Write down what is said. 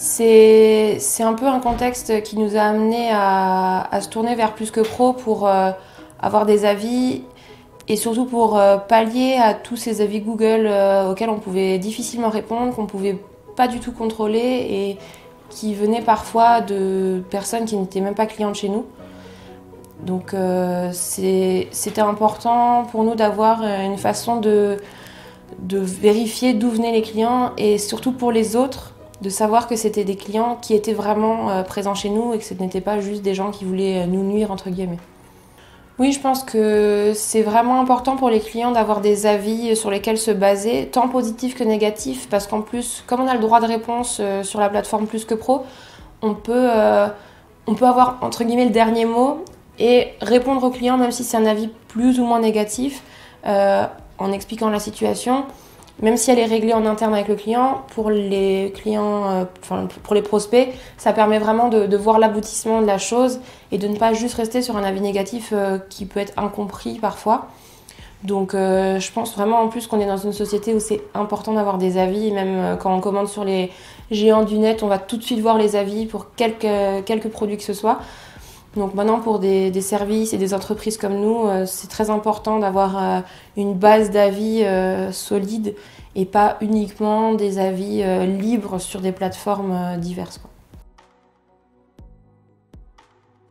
C'est un peu un contexte qui nous a amené à se tourner vers Plus que Pro pour avoir des avis et surtout pour pallier à tous ces avis Google auxquels on pouvait difficilement répondre, qu'on pouvait pas du tout contrôler et qui venaient parfois de personnes qui n'étaient même pas clientes chez nous. Donc c'était important pour nous d'avoir une façon de vérifier d'où venaient les clients et surtout pour les autres, de savoir que c'était des clients qui étaient vraiment présents chez nous et que ce n'étaient pas juste des gens qui voulaient nous nuire entre guillemets. Oui, je pense que c'est vraiment important pour les clients d'avoir des avis sur lesquels se baser, tant positifs que négatifs, parce qu'en plus, comme on a le droit de réponse sur la plateforme Plus que Pro, on peut, euh, on peut avoir entre guillemets le dernier mot et répondre au client même si c'est un avis plus ou moins négatif en expliquant la situation. Même si elle est réglée en interne avec le client, pour les clients, pour les prospects, ça permet vraiment de voir l'aboutissement de la chose et de ne pas juste rester sur un avis négatif qui peut être incompris parfois. Donc je pense vraiment en plus qu'on est dans une société où c'est important d'avoir des avis, et même quand on commande sur les géants du net, on va tout de suite voir les avis pour quelques produits que ce soit. Donc maintenant pour des services et des entreprises comme nous, c'est très important d'avoir une base d'avis solide et pas uniquement des avis libres sur des plateformes diverses, quoi.